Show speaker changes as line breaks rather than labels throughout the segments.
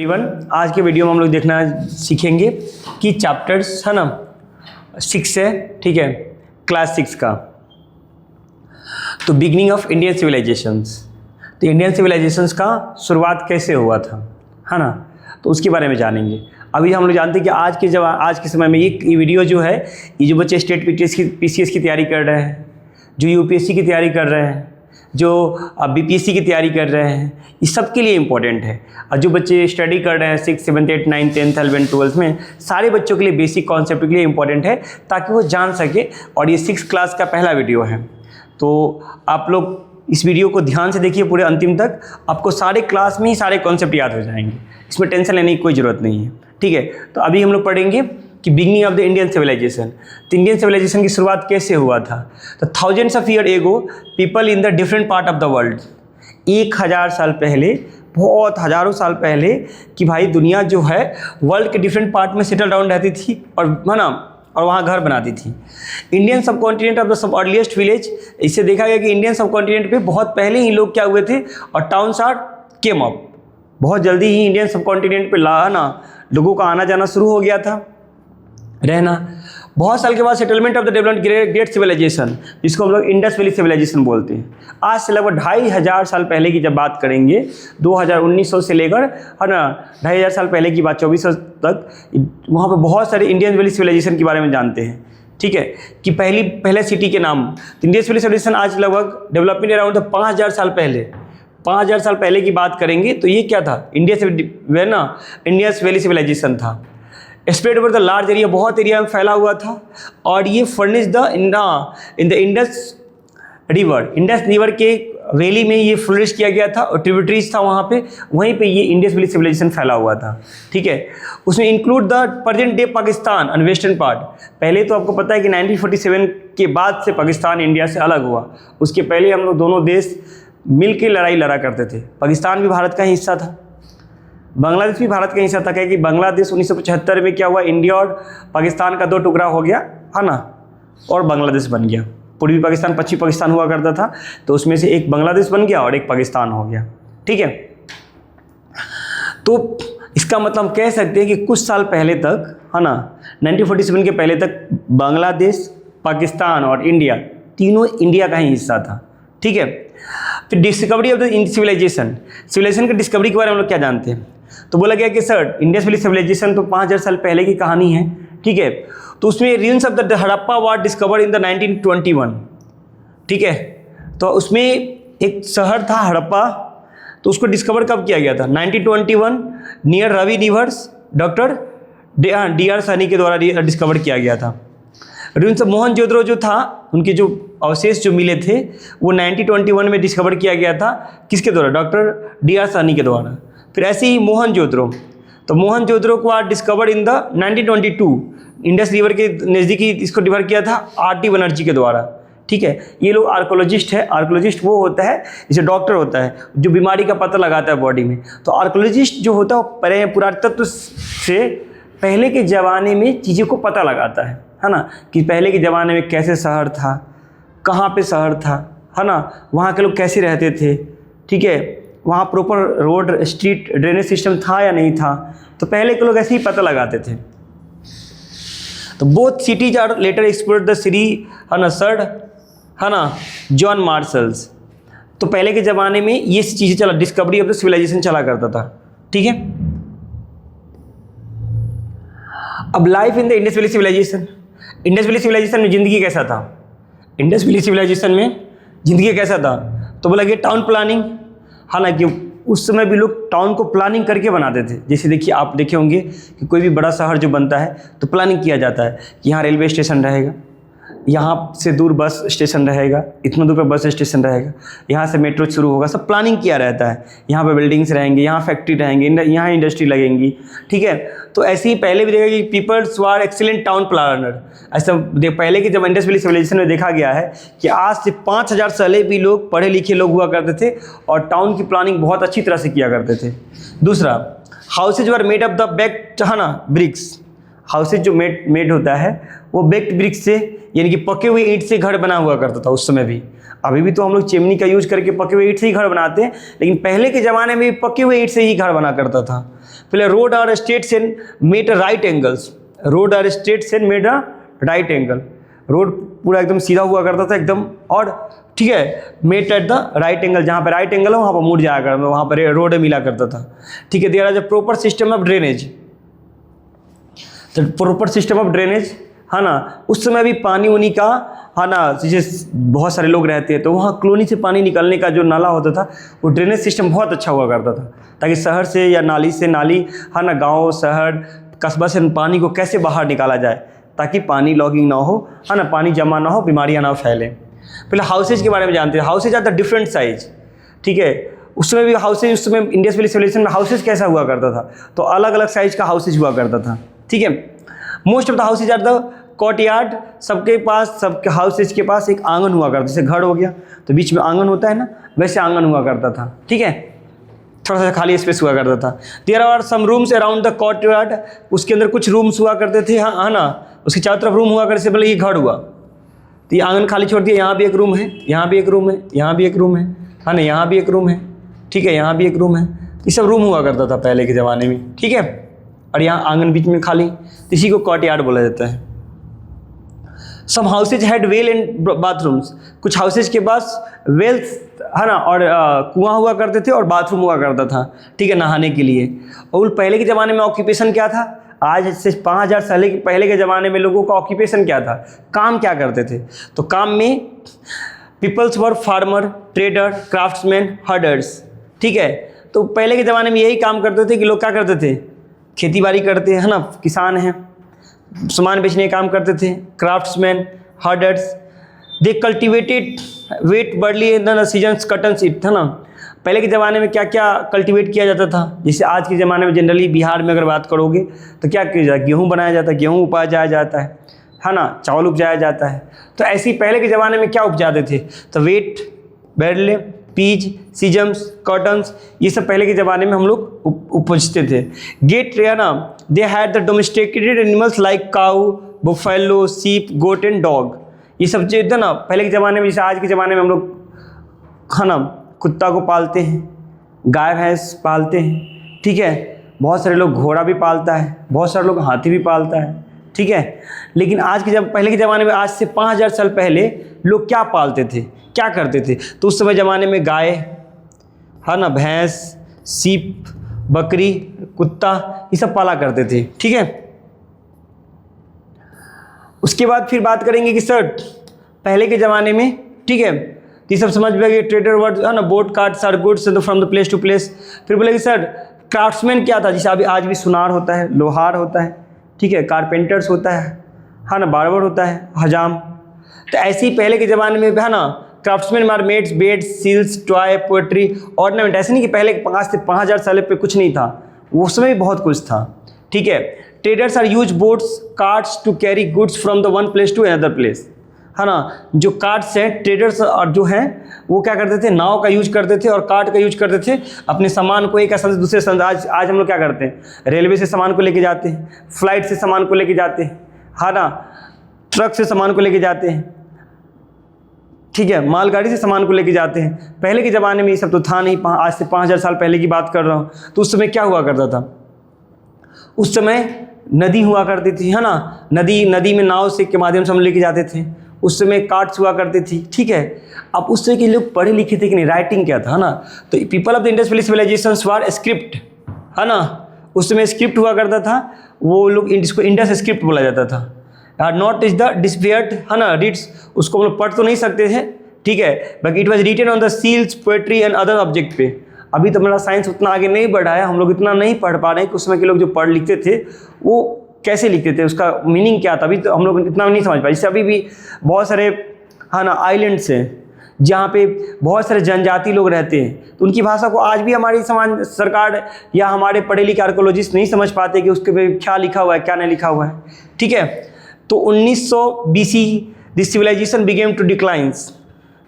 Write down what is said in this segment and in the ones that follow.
Everyone, आज के video में हम लोग देखना सीखेंगे कि चैप्टर्स है ना 6 है, ठीक है, क्लास 6 का। तो बिगनिंग ऑफ इंडियन सिविलाइजेशंस, तो इंडियन सिविलाइजेशंस का शुरुआत कैसे हुआ था, है ना, तो उसके बारे में जानेंगे। अभी हम लोग जानते हैं कि आज के समय में ये वीडियो जो है, ये जो बच्चे स्टेट पीसीएस की तैयारी कर रहे हैं, जो यूपीएससी की तैयारी कर रहे हैं, जो बीपीएससी की तैयारी कर रहे हैं, इस सब के लिए इम्पोर्टेंट है। और जो बच्चे स्टडी कर रहे हैं 6, 7, 8, 9, 10, 11, 12 में, सारे बच्चों के लिए बेसिक कॉन्सेप्ट के लिए इम्पोर्टेंट है, ताकि वो जान सके। और ये 6 क्लास का पहला वीडियो है, तो आप लोग इस वीडियो को ध्यान से देखिए पूरे अंतिम तक। आपको सारे क्लास में ही सारे कॉन्सेप्ट याद हो जाएंगे, इसमें टेंशन लेने की कोई ज़रूरत नहीं है, ठीक है। तो अभी हम लोग पढ़ेंगे कि beginning of the Indian civilisation, तो इंडियन सिविलाइजेशन की शुरुआत कैसे हुआ था। तो thousands of year ago people in the different part of the world, 1000 साल पहले, बहुत हज़ारों साल पहले कि भाई दुनिया जो है वर्ल्ड के डिफरेंट पार्ट में सेटल डाउन रहती थी और है ना, और वहाँ घर बनाती थी। इंडियन सब continent of the sub earliest village, इससे देखा गया कि इंडियन सब कॉन्टिनेंट पे बहुत पहले ही लोग क्या हुए थे और टाउन्स आर केम अप। बहुत जल्दी ही इंडियन सब कॉन्टिनेंट पे ना लोगों का आना जाना शुरू हो गया था, रहना। बहुत साल के बाद settlement of the developed great civilisation, जिसको हम लोग इंडस वैली सिविलाइजेशन बोलते हैं, आज से लगभग 2500 साल पहले की जब बात करेंगे, 1900 से लेकर है ना 2500 साल पहले की बात 2400 तक, वहाँ पे बहुत सारे इंडियन वैली सिविलाइजेशन के बारे में जानते हैं, ठीक है। कि पहले सिटी के नाम, इंडियस वैली सिविलाइजेशन आज लगभग डेवलपमेंट अराउंड 5000 साल पहले, 5000 साल पहले की बात करेंगे तो ये क्या था, इंडियस वैली सिविलाइजेशन था। Spread over the large area, बहुत एरिया में फैला हुआ था। और ये furnish in the Indus river के वैली में ये फ्लोरिश किया गया था, और ट्रिब्यूटरीज था वहाँ पे, वहीं पे ये इंडस वैली सिविलाइजेशन फैला हुआ था, ठीक है। उसमें include the present day Pakistan and western part. पहले तो आपको पता है कि 1947 के बाद से पाकिस्तान इंडिया से अलग हुआ, उसके पहले हम लोग दोनों देश मिल के लड़ाई लड़ा करते थे। पाकिस्तान भी भारत का हिस्सा था, बांग्लादेश भी भारत का हिस्सा था, कि बांग्लादेश 1975 में क्या हुआ, इंडिया और पाकिस्तान का 2 टुकड़ा हो गया, है ना, और बांग्लादेश बन गया। पूर्वी पाकिस्तान, पश्चिमी पाकिस्तान हुआ करता था, तो उसमें से एक बांग्लादेश बन गया और एक पाकिस्तान हो गया, ठीक है। तो इसका मतलब हम कह सकते हैं कि कुछ साल पहले तक, है ना, 1947 के पहले तक बांग्लादेश, पाकिस्तान और इंडिया, तीनों इंडिया का ही हिस्सा था, ठीक है। फिर डिस्कवरी ऑफ द सिविलाइजेशन की डिस्कवरी के बारे में हम लोग क्या जानते हैं। तो बोला गया कि सर इंडस वैली सिविलाइजेशन तो 5000 साल पहले की कहानी है, ठीक है। तो उसमें ruins of the Harappa war discovered in the 1921, ठीक है। तो उसमें एक शहर था हड़प्पा, तो उसको डिस्कवर कब किया गया था, 1921 near Ravi rivers, doctor DR Saini के द्वारा डिस्कवर किया गया था। ruins ऑफ मोहनजोदड़ो जो था, उनके जो अवशेष जो मिले थे वो 1921 में डिस्कवर किया गया था, किसके द्वारा, डॉक्टर DR सैनी के द्वारा। फिर ऐसे ही मोहनजोदड़ो, तो मोहनजोदड़ो को आज discovered in the 1922 Indus river के नज़दीकी, इसको डिस्कवर किया था RT बनर्जी के द्वारा, ठीक है। ये लोग आर्कोलॉजिस्ट है। आर्कोलॉजिस्ट वो होता है जैसे डॉक्टर होता है जो बीमारी का पता लगाता है बॉडी में, तो आर्कोलॉजिस्ट जो होता है वो पुरातत्व से पहले के ज़माने में चीज़ों को पता लगाता है ना, कि पहले के ज़माने में कैसे शहर था, कहाँ पे शहर था, है ना, वहाँ के लोग कैसे रहते थे, ठीक है, वहाँ proper road, street, drainage system था या नहीं था। तो पहले के लोग ऐसे ही पता लगाते थे। तो both cities are later explored the city, है ना, सर्ड, है ना, जॉन मार्शल्स। तो पहले के ज़माने में ये चीज़ें चला, डिस्कवरी ऑफ द सिविलाइजेशन चला करता था, ठीक है। अब life in the Indus valley civilisation, Indus valley civilisation में ज़िंदगी कैसा था, इंडस वैली सिविलाइजेशन में ज़िंदगी कैसा था। तो बोला कि टाउन प्लानिंग, हालांकि उस समय भी लोग टाउन को प्लानिंग करके बनाते थे। जैसे देखिए, आप देखे होंगे कि कोई भी बड़ा शहर जो बनता है तो प्लानिंग किया जाता है कि यहाँ रेलवे स्टेशन रहेगा, यहाँ से दूर बस स्टेशन रहेगा, इतना दूर पर बस स्टेशन रहेगा, यहाँ से मेट्रो शुरू होगा, सब प्लानिंग किया रहता है। यहाँ पे बिल्डिंग्स रहेंगे, यहाँ फैक्ट्री रहेंगे, यहाँ इंडस्ट्री लगेंगी, ठीक है। तो ऐसे ही पहले भी देखा कि पीपल्स वर एक्सीलेंट टाउन प्लानर। ऐसा पहले के जब इंडस वैली सिविलाइजेशन में देखा गया है कि आज से 5000 साल भी लोग पढ़े लिखे लोग हुआ करते थे और टाउन की प्लानिंग बहुत अच्छी तरह से किया करते थे। दूसरा, houses were made of the baked, है ना, ब्रिक्स। हाउसेज जो मेड होता है वो बेक्ड ब्रिक्स से, यानी कि पके हुए ईंट से घर बना हुआ करता था उस समय भी। अभी भी तो हम लोग चिमनी का यूज करके पके हुए ईंट से ही घर बनाते हैं, लेकिन पहले के ज़माने में पके हुए ईंट से ही घर बना करता था। पहले रोड और straights and made right angles, road और straights and made a right angle, road पूरा एकदम सीधा हुआ करता था एकदम, और ठीक है met at the right angle, जहाँ पे राइट एंगल है वहाँ पर मुड़ जाया करता, वहाँ पर रोड मिला करता था, ठीक है। There is a proper system of drainage, तो प्रॉपर सिस्टम ऑफ ड्रेनेज है ना, उस समय भी पानी उनी का है ना, जैसे बहुत सारे लोग रहते हैं तो वहाँ कॉलोनी से पानी निकलने का जो नाला होता था वो ड्रेनेज सिस्टम बहुत अच्छा हुआ करता था, ताकि शहर से या नाली से नाली है ना, गाँव शहर कस्बा से पानी को कैसे बाहर निकाला जाए ताकि पानी लॉगिंग ना हो, है ना, पानी जमा ना हो, बीमारियाँ ना फैलें। पहले हाउसेज के बारे में जानते हैं, houses are the different size, ठीक है। उस समय भी हाउसेज, उस समय इंडस वैली सिविलाइजेशन में हाउसेज कैसा हुआ करता था, तो अलग अलग साइज का हाउसेज हुआ करता था, ठीक है। Most of the houses are the courtyard, सबके पास, सबके हाउसेज के पास एक आंगन हुआ करता, जैसे घर हो गया तो बीच में आंगन होता है ना, वैसे आंगन हुआ करता था, ठीक है, थोड़ा सा खाली स्पेस हुआ करता था। There are some rooms around the courtyard, उसके अंदर कुछ रूम्स हुआ करते थे, हाँ ना, उसके चारों तरफ रूम हुआ करते, पहले ये घर हुआ तो ये आंगन खाली छोड़ दिया, यहाँ भी एक रूम है, यहाँ भी एक रूम है, यहाँ भी एक रूम है ना, यहाँ भी एक रूम है, ठीक है, यहाँ भी एक रूम है, ये सब रूम हुआ करता था पहले के ज़माने में, ठीक है। और यहाँ आंगन बीच में खाली, इसी को कोर्टयार्ड बोला जाता है। Some houses had well and bathrooms, कुछ हाउसेज के पास वेल्स है ना और कुआं हुआ करते थे और बाथरूम हुआ करता था, ठीक है, नहाने के लिए। और पहले के ज़माने में ऑक्यूपेशन क्या था, आज से 5000 साल पहले के ज़माने में लोगों का ऑक्यूपेशन क्या था, काम क्या करते थे, तो काम में पीपल्स वर फार्मर, ट्रेडर, क्राफ्ट्समैन, हर्डर्स, ठीक है। तो पहले के ज़माने में यही काम करते थे कि लोग क्या करते थे, खेती बाड़ी करते हैं ना, किसान हैं, सामान बेचने का काम करते थे, craftsmen, herders. They cultivated wheat barley in the seasons cottons it, है ना। पहले के ज़माने में क्या क्या कल्टिवेट किया जाता था, जैसे आज के ज़माने में जनरली बिहार में अगर बात करोगे तो क्या किया जाता है, गेहूँ बनाया जाता है, गेहूँ उपजाया जाता है ना, चावल उपजाया जाता है। तो ऐसे ही पहले के ज़माने में क्या उपजाते थे, तो वेट, बैरले, पीज, सीजम्स, कॉटन्स, ये सब पहले के ज़माने में हम लोग उपजते थे। गेट है ना, they had the domesticated animals like cow, buffalo, सीप, गोट एंड डॉग, ये सब जो था ना पहले के ज़माने में, जैसे आज के ज़माने में हम लोग है ना कुत्ता को पालते हैं, गाय भैंस पालते हैं, ठीक है, बहुत सारे लोग घोड़ा भी पालता है, बहुत सारे लोग हाथी भी पालता है, ठीक है। लेकिन आज के पहले के ज़माने में, आज से 5000 साल पहले लोग क्या पालते थे, क्या करते थे, तो उस समय ज़माने में गाय है ना, भैंस, सीप, बकरी, कुत्ता, ये सब पाला करते थे, ठीक है। उसके बाद फिर बात करेंगे कि सर पहले के ज़माने में, ठीक है, ये सब समझ में गए, ट्रेडर वर्ड है ना, boat carts are goods from the place to place. फिर बोले कि सर क्राफ्ट्समैन क्या था, जैसे अभी आज भी सुनार होता है, लोहार होता है, ठीक है, कारपेंटर्स होता है ना, बार्बर होता है, हजाम। तो ऐसे ही पहले के ज़माने में है ना craftsmen are made, beads, seals, toy, pottery, ornament. ऐसे नहीं कि पहले 5000 साल पे कुछ नहीं था, उस समय भी बहुत कुछ था, ठीक है। Traders are use boats, carts to carry goods from the one place to another place, है ना। जो कार्ट्स हैं, ट्रेडर्स और जो हैं वो क्या करते थे, नाव का यूज करते थे और कार्ट का यूज करते थे, अपने सामान को एक स्थान से दूसरे स्थान। आज हम लोग क्या करते हैं, रेलवे से सामान को लेके जाते हैं, फ्लाइट से सामान को लेके जाते हैं, है ना, ट्रक से सामान को लेके जाते हैं, ठीक है, मालगाड़ी से सामान को लेके जाते हैं। पहले के ज़माने में ये सब तो था नहीं, आज से 5000 साल पहले की बात कर रहा हूँ। तो उस समय क्या हुआ करता था, उस समय नदी हुआ करती थी, है ना, नदी में नाव से के माध्यम से हम लेके जाते थे। उस समय कार्ड्स हुआ करती थी, ठीक है। अब उस समय के लोग पढ़े लिखे थे कि नहीं, राइटिंग क्या था, है ना। तो people of the Indus valley civilisations were script, है ना, उस समय स्क्रिप्ट हुआ करता था, वो लोग इसको इंडस स्क्रिप्ट बोला जाता था। नॉट इज द डिस्पेयर्ड, है ना, रीड्स, उसको हम लोग पढ़ तो नहीं सकते थे, ठीक है, but it was written on the seals, pottery and other object पे। अभी तो हमारा साइंस उतना आगे नहीं बढ़ा है, हम लोग इतना नहीं पढ़ पा रहे हैं कि उस समय के लोग जो पढ़ लिखते थे वो कैसे लिखते थे, उसका मीनिंग क्या था, अभी तो हम लोग इतना नहीं समझ पाए। जैसे अभी भी बहुत सारे है ना आइलैंड्स हैं जहाँ पे बहुत सारे जनजाति लोग रहते हैं, तो उनकी भाषा को आज भी हमारी समाज सरकार या हमारे पढ़े लिखे आर्कोलॉजिस्ट नहीं समझ पाते कि उसके पे क्या लिखा हुआ है, क्या नहीं लिखा हुआ है, ठीक है। तो 1900 BC this civilisation began to declines,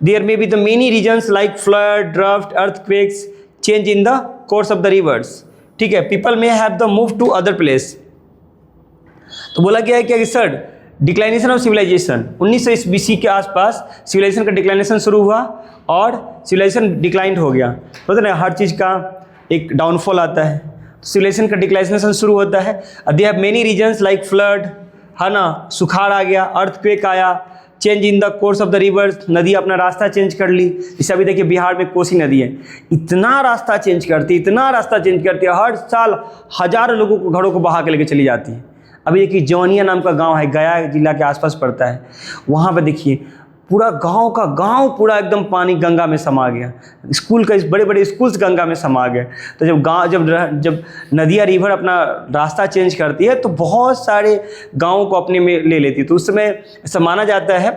there may be the many reasons like flood, drought, earthquakes, change in the course of the rivers, ठीक है, people may have the move to other place. तो बोला गया है कि sir declination of civilisation 1900 BC के आसपास civilisation का डिक्लाइनेशन शुरू हुआ और सिविलाइजेशन डिक्लाइंड हो गया। पता ना, हर चीज़ का एक डाउनफॉल आता है, सिविलाइजेशन का डिक्लाइनेशन शुरू होता है। They have many reasons like flood, है ना, सुखाड़ आ गया, अर्थक्वेक आया, change in the course of the rivers, नदी अपना रास्ता चेंज कर ली। जैसे अभी देखिए बिहार में कोसी नदी है, इतना रास्ता चेंज करती है, हर साल हजारों लोगों को, घरों को बहा के लेके चली जाती है। अभी देखिए जौनिया नाम का गांव है, गया जिला के आसपास पड़ता है, वहाँ पे देखिए पूरा गांव का गांव पूरा एकदम पानी गंगा में समा गया। स्कूल का बड़े बड़े स्कूल्स गंगा में समा गए। तो जब नदियाँ रिवर अपना रास्ता चेंज करती है तो बहुत सारे गाँव को अपने में ले लेती है। तो उस समय ऐसा माना जाता है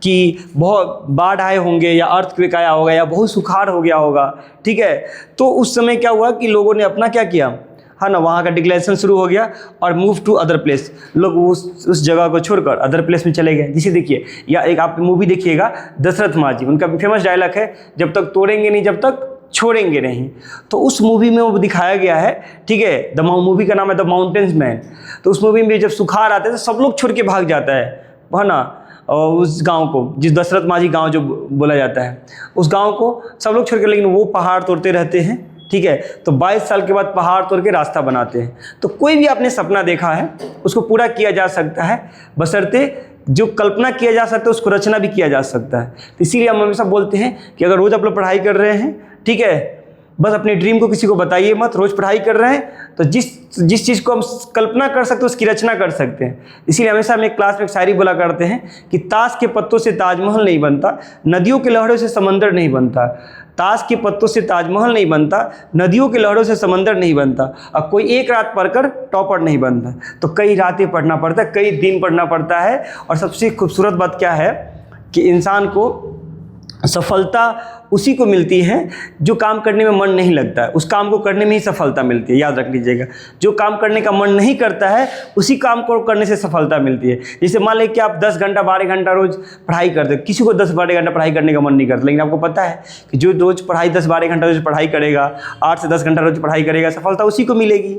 कि बहुत बाढ़ आए होंगे या अर्थक्वेक आया होगा या बहुत सुखाड़ हो गया होगा, ठीक है। तो उस समय क्या हुआ कि लोगों ने अपना क्या किया, है ना, वहाँ का डिक्लेरेशन शुरू हो गया और मूव टू अदर प्लेस। लोग उस जगह को छोड़कर अदर प्लेस में चले गए। जिसे देखिए, या एक आप मूवी देखिएगा दशरथ मांझी, उनका फेमस डायलॉग है, जब तक तोड़ेंगे नहीं जब तक छोड़ेंगे नहीं। तो उस मूवी में वो दिखाया गया है, ठीक है। मूवी का नाम है द माउंटेन्स मैन। तो उस मूवी में जब सुखाड़ आते हैं तो सब लोग छोड़ के भाग जाता है ना, और उस गांव को, जिस दशरथ मांझी गांव जो बोला जाता है, उस गांव को सब लोग छोड़ के, लेकिन वो पहाड़ तोड़ते रहते हैं, ठीक है। तो 22 साल के बाद पहाड़ तोड़ के रास्ता बनाते हैं। तो कोई भी आपने सपना देखा है उसको पूरा किया जा सकता है, बशर्ते जो कल्पना किया जा सकता है उसको रचना भी किया जा सकता है। तो इसीलिए हम हमेशा बोलते हैं कि अगर रोज़ आप लोग पढ़ाई कर रहे हैं, ठीक है, बस अपने ड्रीम को किसी को बताइए मत। रोज़ पढ़ाई कर रहे हैं तो जिस चीज़ को हम कल्पना कर सकते हैं उसकी रचना कर सकते हैं। इसीलिए हमेशा हम एक क्लास में एक शायरी बोला करते हैं कि ताश के पत्तों से ताजमहल नहीं बनता, नदियों के लहरों से समंदर नहीं बनता। ताश के पत्तों से ताजमहल नहीं बनता, नदियों के लहरों से समंदर नहीं बनता, और कोई एक रात पढ़कर टॉपर नहीं बनता। तो कई रातें पढ़ना पड़ता है, कई दिन पढ़ना पड़ता है। और सबसे खूबसूरत बात क्या है कि इंसान को सफलता उसी को मिलती है जो काम करने में मन नहीं लगता है, उस काम को करने में ही सफलता मिलती है। याद रख लीजिएगा, जो काम करने का मन नहीं करता है उसी काम को करने से सफलता मिलती है। जैसे मान लें कि आप 10 घंटा 12 घंटा रोज़ पढ़ाई करते, किसी को 10-12 घंटा पढ़ाई करने का मन नहीं करता, लेकिन आपको पता है कि जो रोज़ पढ़ाई 10-12 घंटा रोज़ पढ़ाई करेगा, 8 से 10 घंटा रोज़ पढ़ाई करेगा, सफलता उसी को मिलेगी।